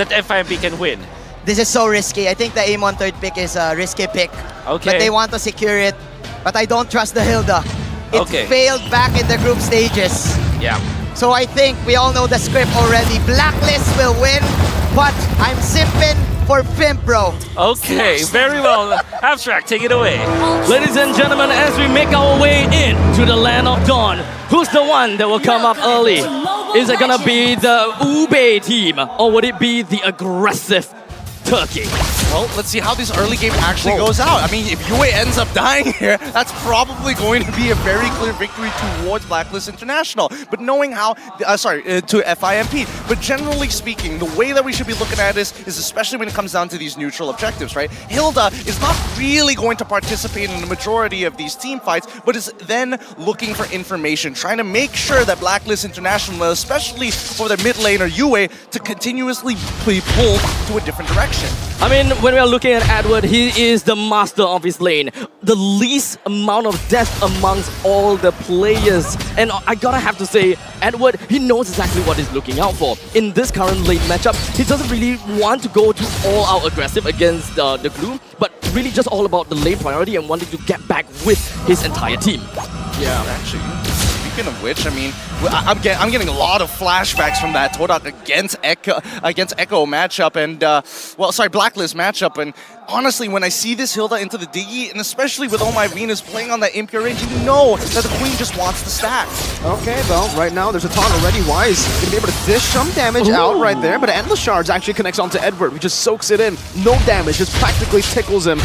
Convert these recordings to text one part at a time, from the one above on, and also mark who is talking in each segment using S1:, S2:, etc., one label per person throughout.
S1: that FIMP can win?
S2: This is so risky. I think the aim on third pick is a risky pick.
S1: Okay.
S2: But they want to secure it. But I don't trust the Hilda. It
S1: Okay.
S2: failed back in the group stages.
S1: Yeah.
S2: So I think we all know the script already. Blacklist will win, but I'm simping for FIMP, bro.
S1: Okay, very well. Abstract, take it away.
S3: Ladies and gentlemen, as we make our way in to the land of dawn, who's the one that will come up early? Is it gonna be the Ube team, or would it be the aggressive Turkey?
S4: Well, let's see how this early game actually goes out. I mean, if Yue ends up dying here, that's probably going to be a very clear victory towards Blacklist International. But knowing how, to FIMP. But generally speaking, the way that we should be looking at this is especially when it comes down to these neutral objectives, right? Hilda is not really going to participate in the majority of these team fights, but is then looking for information, trying to make sure that Blacklist International, especially for their mid laner Yue, to continuously be pulled to a different direction.
S3: I mean, when we are looking at Edward, he is the master of his lane. The least amount of death amongst all the players. And I gotta have to say, Edward, he knows exactly what he's looking out for. In this current lane matchup, he doesn't really want to go to all-out aggressive against the Gloom, but really just all about the lane priority and wanting to get back with his entire team.
S4: Yeah, actually. Speaking of which, I mean, I'm getting a lot of flashbacks from that Todak against Echo matchup and Blacklist matchup. And honestly, when I see this Hilda into the Diggy, and especially with Oh My Venus playing on that impure range, you know that the Queen just wants to stack.
S5: Okay, well, right now there's a taunt already. Wise gonna be able to dish some damage out right there, but Endless Shards actually connects onto Edward, who just soaks it in. No damage, just practically tickles him.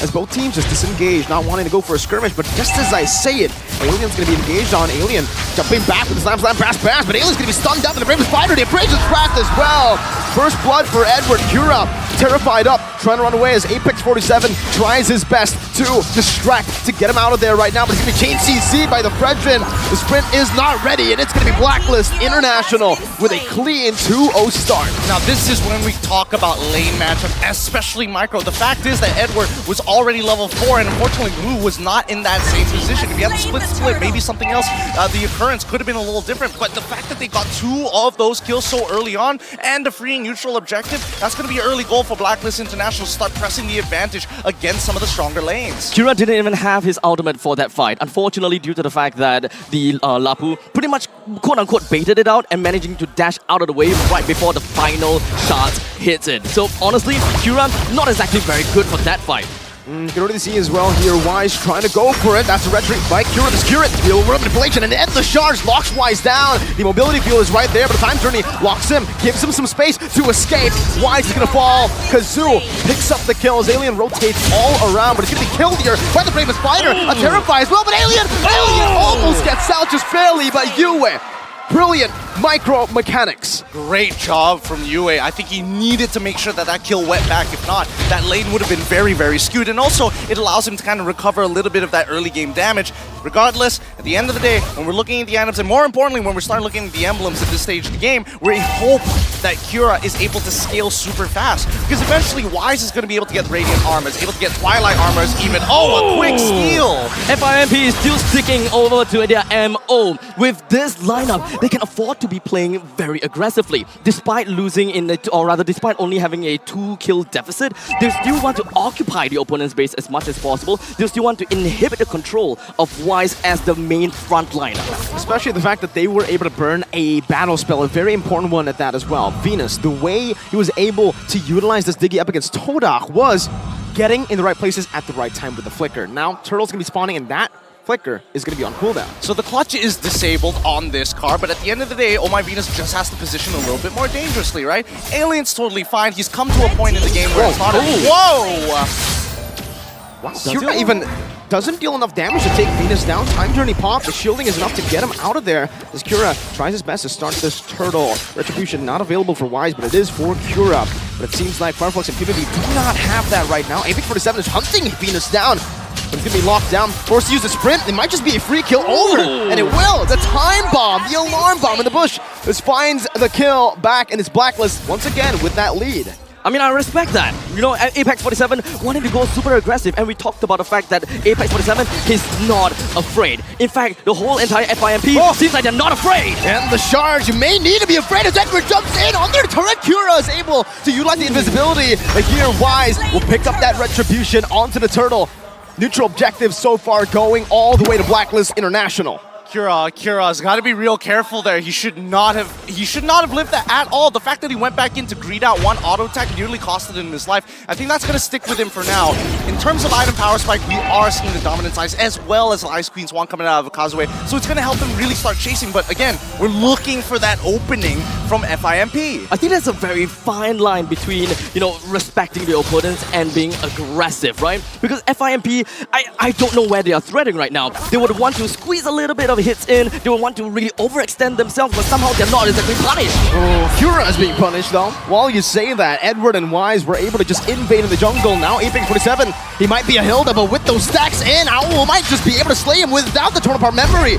S5: As both teams just disengage, not wanting to go for a skirmish, but just as I say it, Alien's gonna be engaged on Alien, jumping back with the slam, pass, but Alien's gonna be stunned up in the Brave Spider, the Abrasion's cracked as well. First blood for Edward, Kura terrified up, trying to run away as Apex 47 tries his best to distract, to get him out of there right now, but he's gonna be chain CC by the Fredrin. The sprint is not ready, and it's gonna be Blacklist International with a clean 2-0 start.
S4: Now this is when we talk about lane matchup, especially micro. The fact is that Edward was already level 4, and unfortunately Blue was not in that same position. If you had the split, maybe something else, the occurrence could have been a little different, but the fact that they got 2 of those kills so early on, and a freeing neutral objective, that's going to be an early goal for Blacklist International to start pressing the advantage against some of the stronger lanes.
S3: Kira didn't even have his ultimate for that fight, unfortunately due to the fact that the Lapu pretty much quote-unquote baited it out and managing to dash out of the way right before the final shot hits it. So honestly, Kira not exactly very good for that fight.
S5: You can already see as well here, Wise trying to go for it. That's a red retreat by Kura to secure it. The over manipulation and Endless Shards locks Wise down. The mobility field is right there, but the time journey locks him, gives him some space to escape. Wise is gonna fall. Kazoo picks up the kills. Alien rotates all around, but he's gonna be killed here by the Brave Spider. A Terrify as well, but Alien almost gets out just barely, but Yue. Brilliant micro mechanics.
S4: Great job from Yue. I think he needed to make sure that that kill went back. If not, that lane would have been very, very skewed. And also, it allows him to kind of recover a little bit of that early game damage. Regardless, at the end of the day, when we're looking at the items, and more importantly, when we start looking at the emblems at this stage of the game, we hope that Kura is able to scale super fast. Because eventually, Wise is going to be able to get Radiant Armors, able to get Twilight Armors even. Oh, a quick steal!
S3: FIMP is still sticking over to their MO. With this lineup, they can afford to be playing very aggressively. Despite losing in the, or rather despite only having a 2-kill deficit, they still want to occupy the opponent's base as much as possible. They still want to inhibit the control of Wise as the main frontliner.
S5: Especially the fact that they were able to burn a battle spell, a very important one at that as well. Venus, the way he was able to utilize this Diggy up against Todak was getting in the right places at the right time with the Flicker. Now, Turtle's gonna be spawning in that Flicker is going to be on cooldown.
S4: So the clutch is disabled on this car, but at the end of the day, Oh My Venus just has to position a little bit more dangerously, right? Alien's totally fine. He's come to a point in the game where it's not Whoa!
S5: Wow, Kira even doesn't deal enough damage to take Venus down. Time Journey pop, the shielding is enough to get him out of there. As Kura tries his best to start this Turtle. Retribution not available for Wise, but it is for Kura. But it seems like Fireflux and PvP do not have that right now. Apex 47 is hunting Venus down. But it's going to be locked down, forced to use the sprint. It might just be a free kill over, and it will. The time bomb, the alarm bomb in the bush. This finds the kill back, and it's Blacklist once again with that lead.
S3: I mean, I respect that. You know, Apex 47 wanted to go super aggressive, and we talked about the fact that Apex 47 is not afraid. In fact, the whole entire FIMP seems like they're not afraid.
S5: And the charge, you may need to be afraid as Edward jumps in on their turret. Kira is able to utilize the invisibility. But here, Wise will pick up that retribution onto the turtle. Neutral objective so far going all the way to Blacklist International.
S4: Kira's got to be real careful there. He should not have lived that at all. The fact that he went back in to greet out one auto attack nearly costed him his life. I think that's going to stick with him for now. In terms of item power spike, we are seeing the dominance ice as well as the Ice Queen Swan coming out of Kazuya. So it's going to help him really start chasing. But again, we're looking for that opening from FIMP.
S3: I think there's a very fine line between, you know, respecting the opponents and being aggressive, right? Because FIMP, I don't know where they are threading right now. They would want to squeeze a little bit of hits in, they would want to really overextend themselves, but somehow they're not exactly punished.
S5: Oh, Kira is being punished though. While you say that, Edward and Wise were able to just invade in the jungle. Now Apex 47, he might be a Hilda, but with those stacks in, Owl might just be able to slay him without the torn apart memory.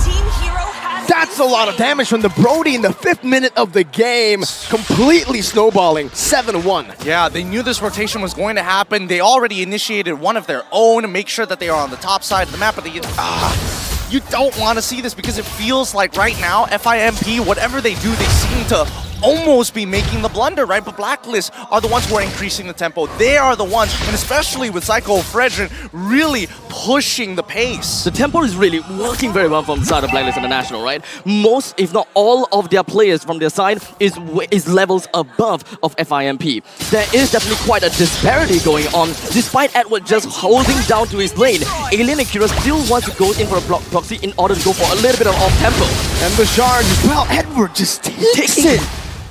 S5: That's a lot of damage from the Brody in the 5th minute of the game. Completely snowballing, 7-1.
S4: Yeah, they knew this rotation was going to happen. They already initiated one of their own to make sure that they are on the top side of the map, but you don't want to see this because it feels like right now, FIMP, whatever they do, they seem to almost be making the blunder, right? But Blacklist are the ones who are increasing the tempo. They are the ones, and especially with Psycho Fredrin, really pushing the pace.
S3: The tempo is really working very well from the side of Blacklist International, right? Most, if not all of their players from their side is levels above of FIMP. There is definitely quite a disparity going on. Despite Edward just holding down to his lane, Alien and Kira still want to go in for a block proxy in order to go for a little bit of off-tempo.
S5: And the charge as well, Edward just takes it.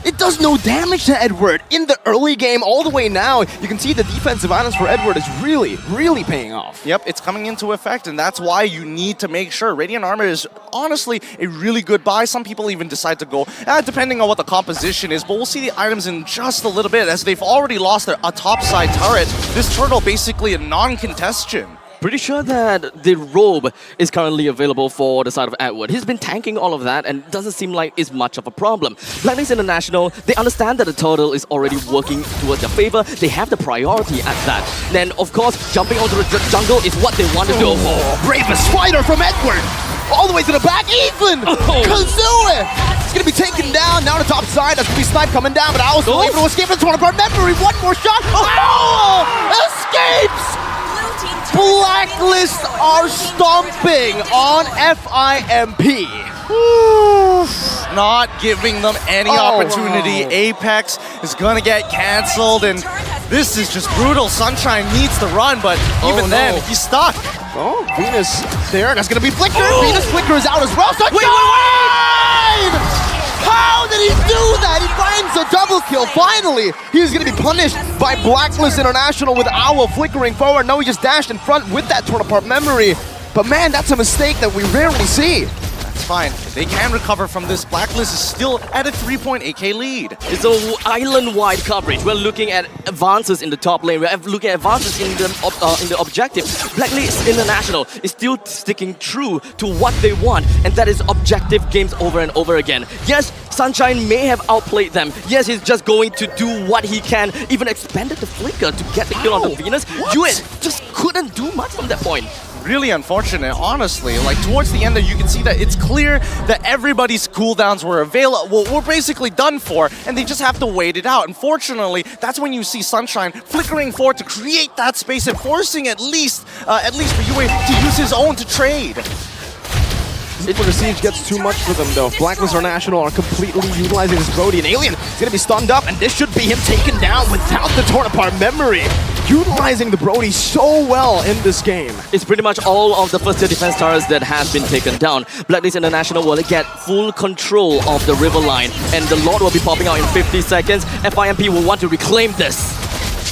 S5: It does no damage to Edward in the early game all the way now. You can see the defensive items for Edward is really, really paying off.
S4: Yep, it's coming into effect, and that's why you need to make sure. Radiant Armor is honestly a really good buy. Some people even decide to go, depending on what the composition is, but we'll see the items in just a little bit as they've already lost their topside turret. This turtle basically a non-contestion.
S3: Pretty sure that the robe is currently available for the side of Edward. He's been tanking all of that and doesn't seem like it's much of a problem. Blacklist International, they understand that the turtle is already working towards their favor. They have the priority at that. Then, of course, jumping onto the jungle is what they want to do.
S5: Bravest fighter from Edward! All the way to the back, even! Kazuya! It's gonna be taken down, now the top side, that's gonna be Snipe coming down, but Owl's still able to escape the torn apart memory. One more shot! Oh! Escapes! Blacklist are stomping on FIMP.
S4: Not giving them any opportunity. Apex is gonna get cancelled, and this is just brutal. Sunshine needs to run, but even then, he's stuck.
S5: Oh, Venus there, that's gonna be Flicker. Venus Flicker is out as well. Sunshine!
S3: Wait!
S5: How did he do that? He finds a double kill. Finally, he's going to be punished by Blacklist International with Owl flickering forward. No, he just dashed in front with that torn apart memory. But man, that's a mistake that we rarely see.
S4: That's fine. They can recover from this. Blacklist is still at a 3.8k lead.
S3: It's an island-wide coverage. We're looking at advances in the top lane. We're looking at advances in the objective. Blacklist International is still sticking true to what they want, and that is objective games over and over again. Yes, Sunshine may have outplayed them. Yes, he's just going to do what he can. Even expanded the flicker to get the kill on the Venus. Hewitt just couldn't do much from that point.
S4: Really unfortunate, honestly. Like, towards the end there, you can see that it's clear that everybody's cooldowns were we're basically done for, and they just have to wait it out. Unfortunately, that's when you see Sunshine flickering forward to create that space and forcing at least for Yue to use his own to trade.
S5: When the siege gets too much for them though. Blacklist International are completely utilizing this Brody, and Alien is going to be stunned up, and this should be him taken down without the torn apart memory. Utilizing the Brody so well in this game.
S3: It's pretty much all of the first tier defense towers that has been taken down. Blacklist International will get full control of the river line, and the Lord will be popping out in 50 seconds. FIMP will want to reclaim this.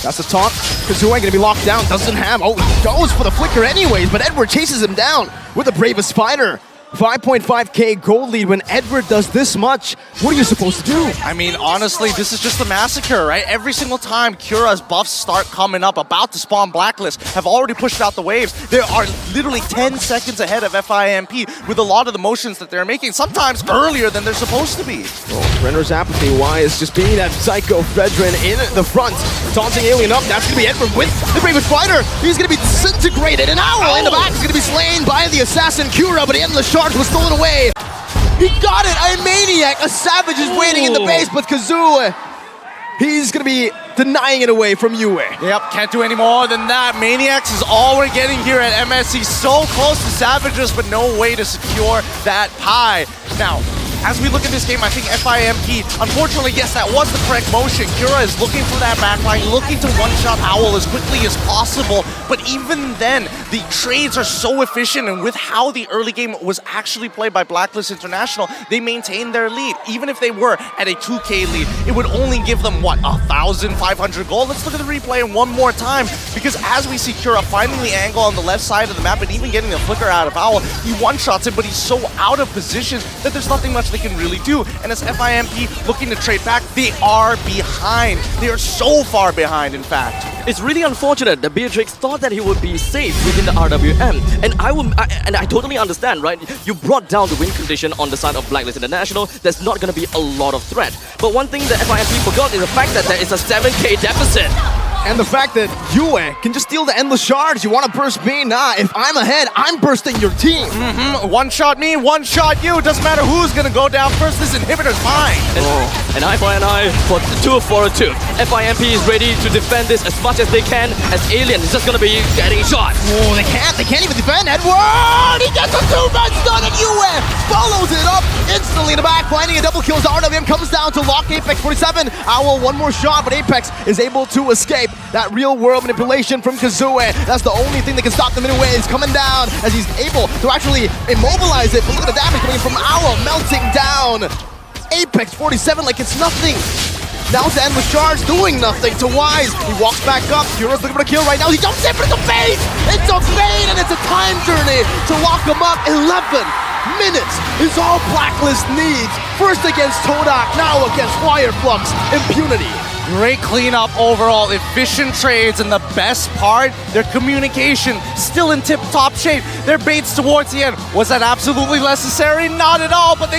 S5: That's a taunt. Kazuya gonna be locked down, doesn't have. Oh, he goes for the flicker anyways, but Edward chases him down with the bravest fighter. 5.5k gold lead when Edward does this much. What are you supposed to do?
S4: I mean, honestly, this is just a massacre, right? Every single time Cura's buffs start coming up, about to spawn Blacklist, have already pushed out the waves. They are literally 10 seconds ahead of FIMP with a lot of the motions that they're making, sometimes earlier than they're supposed to be.
S5: Oh, Renner's apathy, Wise just being that psycho Fredrin in the front. Taunting Alien up, that's going to be Edward with the Bravest Fighter. He's going to be disintegrated. An Owl in the back is going to be slain by the assassin Cura, but the Endless Charge was stolen away. He got it! A Maniac! A Savage is waiting in the base, but Kazoo, he's going to be denying it away from Yue.
S4: Yep, can't do any more than that. Maniacs is all we're getting here at MSC. So close to Savages, but no way to secure that pie. Now, as we look at this game, I think FIMP, unfortunately, yes, that was the correct motion. Cura is looking for that backline, looking to one-shot Owl as quickly as possible. But even then, the trades are so efficient, and with how the early game was actually played by Blacklist International, they maintained their lead. Even if they were at a 2k lead, it would only give them, what, 1,500 gold? Let's look at the replay one more time, because as we see Cura finding the angle on the left side of the map and even getting the flicker out of Owl, he one-shots him, but he's so out of position that there's nothing much they can really do. And as FIMP looking to trade back, they are behind. They are so far behind, in fact.
S3: It's really unfortunate that Beatrix thought that he would be safe within the RWM. And I totally understand, right? You brought down the win condition on the side of Blacklist International. There's not going to be a lot of threat. But one thing that FIMP forgot is the fact that there is a 7k deficit.
S5: And the fact that Yue can just steal the Endless Shards. You want to burst me? Nah, if I'm ahead, I'm bursting your team.
S4: One-shot me, one-shot you. Doesn't matter who's going to go down first. This inhibitor's mine.
S3: An eye for an eye for 2 for a 2. FIMP is ready to defend this as much as they can, as Alien is just going to be getting shot.
S5: Oh, they can't even defend. Edward! He gets a 2-man stun and Yue follows it up instantly in the back, finding a double kill as RWM comes down to lock Apex 47. Owl, one more shot, but Apex is able to escape. That real-world manipulation from Kazoo. That's the only thing that can stop them anyway. He's coming down as he's able to actually immobilize it. But look at the damage coming from Owl, melting down. Apex 47 like it's nothing. Now it's Endless Charge doing nothing to Wise. He walks back up. Cura's looking for a kill right now. He jumps in, but it's a fade! It's a fade, and it's a time journey to lock him up. 11 minutes is all Blacklist needs. First against Todak, now against Wireflux. Impunity.
S4: Great cleanup overall, efficient trades, and the best part, their communication still in tip-top shape. Their baits towards the end, was that absolutely necessary? Not at all, but they